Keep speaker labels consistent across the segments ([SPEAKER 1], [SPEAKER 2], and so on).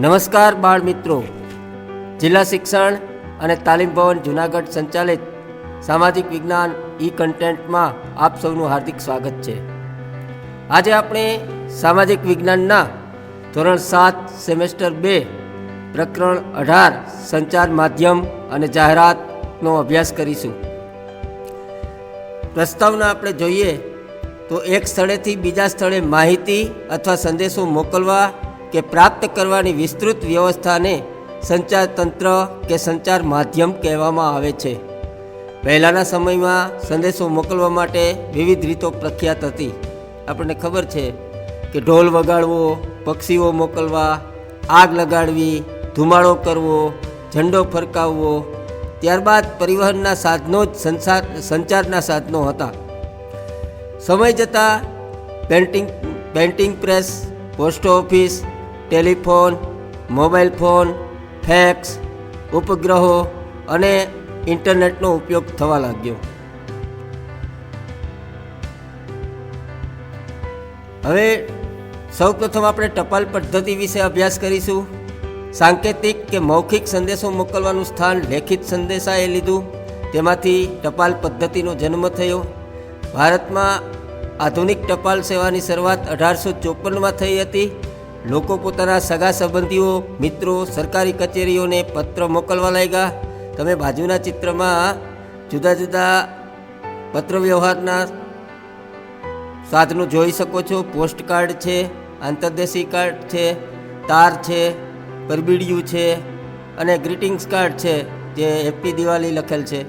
[SPEAKER 1] નમસ્કાર બાળ મિત્રો, જિલ્લા શિક્ષણ અને તાલીમ ભવન જૂનાગઢ સંચાલિત સામાજિક વિજ્ઞાન કન્ટેન્ટમાં આપ સૌનું હાર્દિક સ્વાગત છે। આજે આપણે સામાજિક વિજ્ઞાનના ધોરણ 7 સેમેસ્ટર 2 પ્રકરણ 18 સંચાર માધ્યમ અને જાહેરાતનો અભ્યાસ કરીશું। પ્રસ્તાવના આપણે જોઈએ તો એક સ્થળેથી બીજા સ્થળે માહિતી અથવા સંદેશો મોકલવા કે પ્રાપ્ત કરવાની વિસ્તૃત વ્યવસ્થાને સંચાર તંત્ર કે સંચાર માધ્યમ કહેવામાં આવે છે। પહેલાંના સમયમાં સંદેશો મોકલવા માટે વિવિધ રીતો પ્રખ્યાત હતી। આપણને ખબર છે કે ઢોલ વગાડવો, પક્ષીઓ મોકલવા, આગ લગાડવી, ધુમાડો કરવો, ઝંડો ફરકાવવો, ત્યારબાદ પરિવહનના સાધનો જ સંચારના સાધનો હતા। સમય જતાં painting press, post office, telephone, mobile phone, fax, ઉપગ્રહો અને ઇન્ટરનેટનો ઉપયોગ થવા લાગ્યો। હવે સૌપ્રથમ આપણે ટપાલ પદ્ધતિ વિશે અભ્યાસ કરીશું। સાંકેતિક કે મૌખિક સંદેશો મોકલવાનું સ્થાન લેખિત સંદેશાએ લીધું, તેમાંથી ટપાલ પદ્ધતિનો જન્મ થયો। ભારતમાં આધુનિક ટપાલ સેવાની શરૂઆત 1854માં થઈ હતી। લોકો પોતાના સગા સંબંધીઓ, મિત્રો, સરકારી કચેરીઓને પત્ર મોકલવા લાગ્યા। તમે બાજુના ચિત્રમાં જુદા જુદા પત્ર વ્યવહારના સાધનો જોઈ શકો છો। પોસ્ટ કાર્ડ છે, આંતરદેશી કાર્ડ છે, તાર છે, પરબીડિયું છે અને ગ્રીટિંગ્સ કાર્ડ છે જે હેપી દિવાળી લખેલ છે।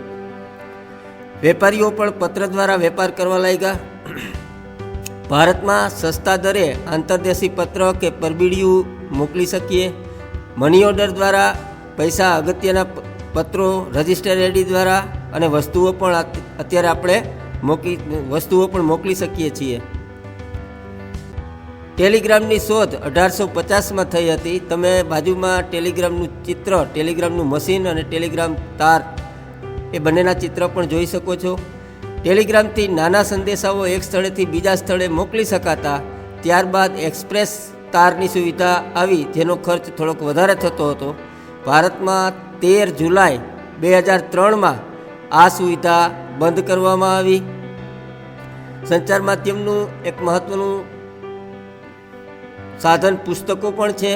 [SPEAKER 1] વેપારીઓ પણ પત્ર દ્વારા વેપાર કરવા લાગ્યા। ભારતમાં સસ્તા દરે આંતરદેશી પત્ર કે પરબીડિયું મોકલી શકીએ। મની ઓર્ડર દ્વારા પૈસા, અગત્યના પત્રો રજિસ્ટર એડી દ્વારા અને વસ્તુઓ પણ અત્યારે આપણે મોકલી શકીએ છીએ। ટેલિગ્રામની શોધ 1850માં થઈ હતી। તમે બાજુમાં ટેલિગ્રામનું ચિત્ર, ટેલિગ્રામનું મશીન અને ટેલિગ્રામ તાર એ બંનેના ચિત્ર પણ જોઈ શકો છો। ટેલિગ્રામથી નાના સંદેશાઓ એક સ્થળેથી બીજા સ્થળે મોકલી શકાતા। ત્યારબાદ એક્સપ્રેસ તારની સુવિધા આવી, જેનો ખર્ચ થોડોક વધારે થતો હતો। ભારતમાં 13 જુલાઈ 2003માં આ સુવિધા બંધ કરવામાં આવી। સંચાર માધ્યમનું એક મહત્વનું સાધન પુસ્તકો પણ છે।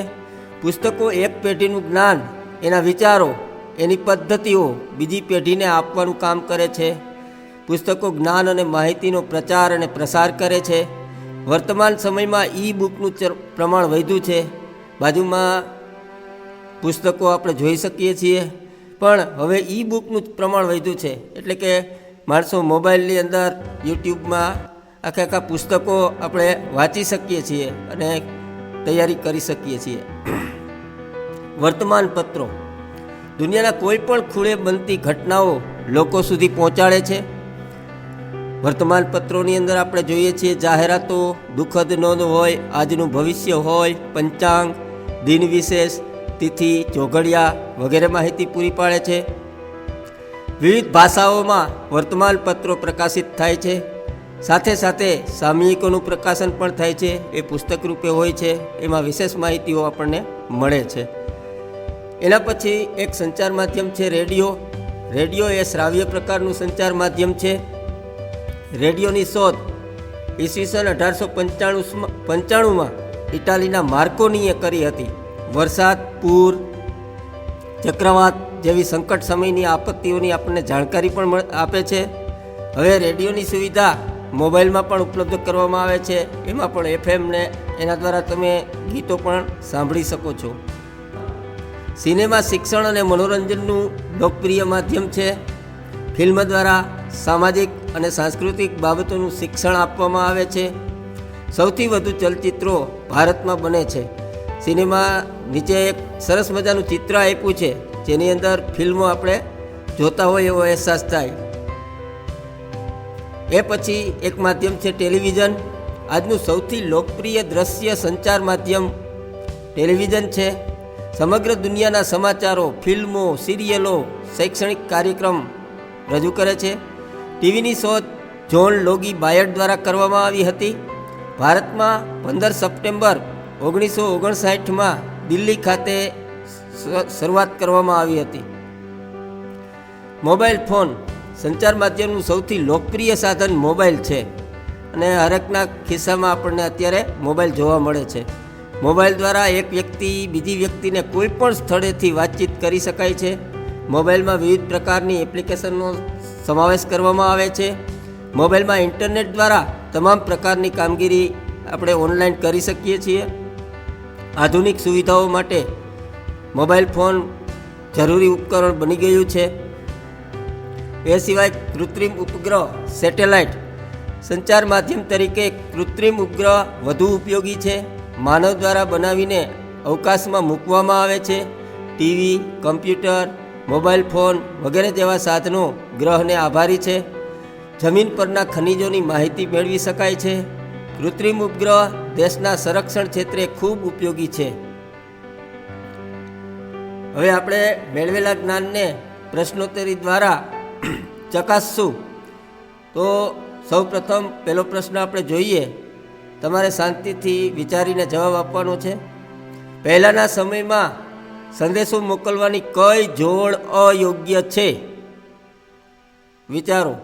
[SPEAKER 1] પુસ્તકો એક પેઢીનું જ્ઞાન, એના વિચારો, એની પદ્ધતિઓ બીજી પેઢીને આપવાનું કામ કરે છે। પુસ્તકો જ્ઞાન અને માહિતીનો પ્રચાર અને પ્રસાર કરે છે। વર્તમાન સમયમાં ઈ બુકનું પ્રમાણ વધ્યું છે। બાજુમાં પુસ્તકો આપણે જોઈ શકીએ છીએ, પણ હવે ઈ બુકનું પ્રમાણ વધ્યું છે। એટલે કે માણસો મોબાઈલની અંદર, યુટ્યુબમાં આખા પુસ્તકો આપણે વાંચી શકીએ છીએ અને તૈયારી કરી શકીએ છીએ। વર્તમાન પત્રો દુનિયાના કોઈ પણ ખૂણે બનતી ઘટનાઓ લોકો સુધી પહોંચાડે છે। વર્તમાન પત્રોની અંદર આપણે જોઈએ છીએ જાહેરાતો, દુઃખદ નોંધ હોય, આજનું ભવિષ્ય હોય, પંચાંગ, દિન વિશેષ, તિથિ, ચોઘડિયા વગેરે માહિતી પૂરી પાડે છે। વિવિધ ભાષાઓમાં વર્તમાન પત્રો પ્રકાશિત થાય છે। સાથે સાથે સામયિકોનું પ્રકાશન પણ થાય છે। એ પુસ્તક રૂપે હોય છે, એમાં વિશેષ માહિતીઓ આપણને મળે છે। એના પછી એક સંચાર માધ્યમ છે રેડિયો। રેડિયો એ શ્રાવ્ય પ્રકારનું સંચાર માધ્યમ છે। રેડિયોની શોધ ઈસવીસન 1895માં ઇટાલીના માર્કોનીએ કરી હતી। વરસાદ, પૂર, ચક્રવાત જેવી સંકટ સમયની આપત્તિઓની આપણને જાણકારી પણ આપે છે। હવે રેડિયોની સુવિધા મોબાઈલમાં પણ ઉપલબ્ધ કરવામાં આવે છે। એમાં પણ FM ને એના દ્વારા તમે ગીતો પણ સાંભળી શકો છો। સિનેમા શિક્ષણ અને મનોરંજનનું લોકપ્રિય માધ્યમ છે। ફિલ્મ દ્વારા સામાજિક અને સાંસ્કૃતિક બાબતોનું શિક્ષણ આપવામાં આવે છે। સૌથી વધુ ચલચિત્રો ભારતમાં બને છે। સિનેમા નીચે એક સરસ મજાનું ચિત્ર આપ્યું છે, જેની અંદર ફિલ્મો આપણે જોતા હોય એવો અહેસાસ થાય। એ પછી એક માધ્યમ છે ટેલિવિઝન। આજનું સૌથી લોકપ્રિય દ્રશ્ય સંચાર માધ્યમ ટેલિવિઝન છે। સમગ્ર દુનિયાના સમાચારો, ફિલ્મો, સિરિયલો, શૈક્ષણિક કાર્યક્રમ રજૂ કરે છે। ટીવીની શોધ જ્હોન લોગી બાયડ દ્વારા કરવામાં આવી હતી। ભારતમાં 15 સપ્ટેમ્બર 1959માં દિલ્હી ખાતે શરૂઆત કરવામાં આવી હતી. મોબાઈલ ફોન સંચાર માધ્યમનું સૌથી લોકપ્રિય સાધન મોબાઈલ છે અને હરેકના ખિસ્સામાં આપણને અત્યારે મોબાઈલ જોવા મળે છે. મોબાઈલ દ્વારા એક વ્યક્તિ બીજી વ્યક્તિને કોઈ પણ સ્થળેથી વાતચીત કરી શકાય છે. મોબાઈલમાં વિવિધ પ્રકારની એપ્લિકેશનનો સમાવેશ કરવામાં આવે છે. મોબાઈલમાં ઇન્ટરનેટ દ્વારા તમામ પ્રકારની કામગીરી આપણે ઓનલાઈન કરી શકીએ છીએ. આધુનિક સુવિધાઓ માટે મોબાઈલ ફોન જરૂરી ઉપકરણ બની ગયું છે. એ સિવાય કૃત્રિમ ઉપગ્રહ સેટેલાઇટ સંચાર માધ્યમ તરીકે કૃત્રિમ ઉપગ્રહ વધુ ઉપયોગી છે. માનવ દ્વારા બનાવીને અવકાશમાં મૂકવામાં આવે છે. ટીવી, કમ્પ્યુટર, મોબાઈલ ફોન વગેરે જેવા સાધનો ગ્રહને આભારી છે. જમીન પરના ખનિજોની માહિતી મેળવી શકાય છે. કૃત્રિમ ઉપગ્રહ દેશના સંરક્ષણ ક્ષેત્રે ખૂબ ઉપયોગી છે. હવે આપણે મેળવેલા જ્ઞાનને પ્રશ્નોત્તરી દ્વારા ચકાસશું. તો સૌ પ્રથમ પહેલો પ્રશ્ન આપણે જોઈએ. તમારે શાંતિથી વિચારીને જવાબ આપવાનો છે. પહેલાંના સમયમાં સંદેશો મોકલવાની કઈ જોડ અયોગ્ય છે? વિચારો.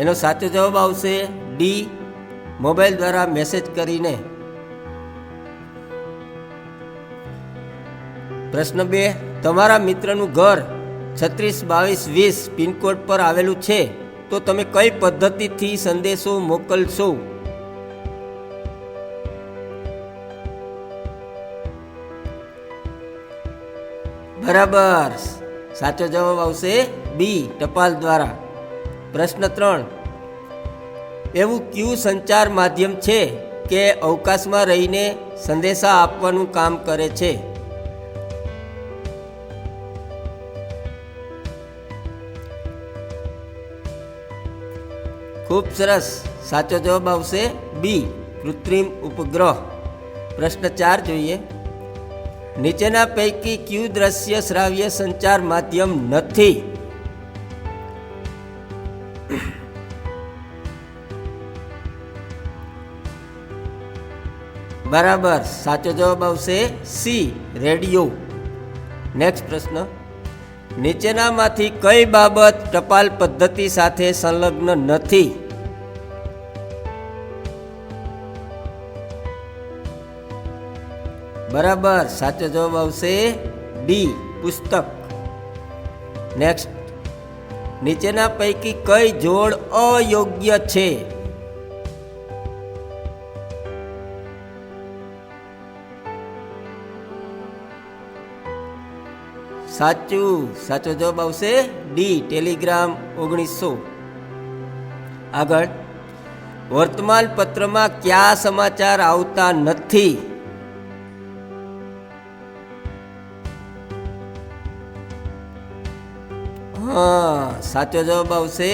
[SPEAKER 1] એનો સાચો જવાબ આવશે ડી, મોબાઈલ દ્વારા મેસેજ કરીને. પ્રશ્ન 2, તમારા મિત્રનું ઘર 362220 પિનકોડ પર આવેલું છે, તો તમે કઈ પદ્ધતિથી સંદેશો મોકલશો? બરાબર, સાચો જવાબ આવશે બી, ટપાલ દ્વારા. પ્રશ્ન 3, એવું કયું સંચાર માધ્યમ છે કે અવકાશમાં રહીને સંદેશા આપવાનું કામ કરે છે? ખૂબ સરસ, સાચો જવાબ આવશે બી, કૃત્રિમ ઉપગ્રહ. પ્રશ્ન 4 જોઈએ. નીચેના પૈકી કયું દ્રશ્ય શ્રાવ્ય સંચાર માધ્યમ નથી? બરાબર, સાચો જવાબ આવશે સી, રેડિયો. નેક્સ્ટ પ્રશ્ન, નીચેનામાંથી કઈ બાબત ટપાલ પદ્ધતિ સાથે સંલગ્ન નથી? બરાબર, સાચો જવાબ આવશે ડી, પુસ્તક. નેક્સ્ટ, નીચેના પૈકી કઈ જોડ અયોગ્ય છે? સાચું, સાચો જવાબ આવશે ડી, ટેલિગ્રામ 1900. આગળ, વર્તમાન પત્રમાં કયા સમાચાર આવતા નથી? હા, સાચો જવાબ આવશે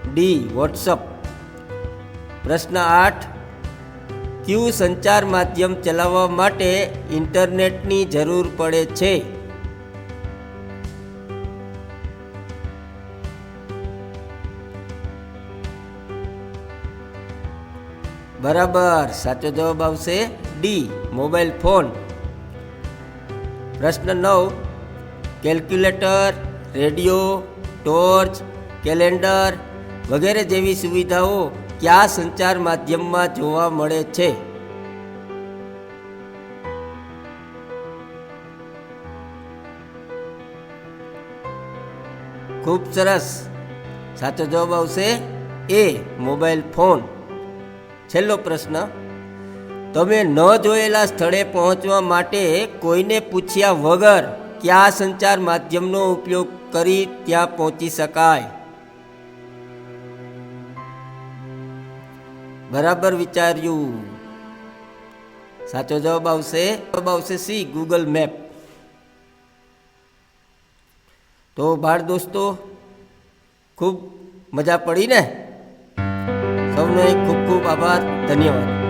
[SPEAKER 1] ડી, વોટ્સઅપ. પ્રશ્ન 8, કયું સંચાર માધ્યમ ચલાવવા માટે ઇન્ટરનેટની જરૂર પડે છે? બરાબર, સાચો જવાબ આવશે ડી, મોબાઈલ ફોન. પ્રશ્ન 9, કેલ્ક્યુલેટર, રેડિયો, ટોર્ચ, કેલેન્ડર વગેરે જેવી સુવિધાઓ કયા સંચાર માધ્યમમાં જોવા મળે છે? ખૂબ સરસ, સાચો જવાબ આવશે એ, મોબાઈલ ફોન. છેલ્લો પ્રશ્ન, તમે ન જોયેલા સ્થળે પહોંચવા માટે કોઈને પૂછ્યા વગર કયા સંચાર માધ્યમનો ઉપયોગ કરી ત્યાં પહોંચી શકાય? બરાબર વિચાર્યું, સાચો જવાબ આવશે સી, ગૂગલ મેપ. તો બાળ દોસ્તો, ખૂબ મજા પડી ને? સૌને ખૂબ ખૂબ આભાર, ધન્યવાદ.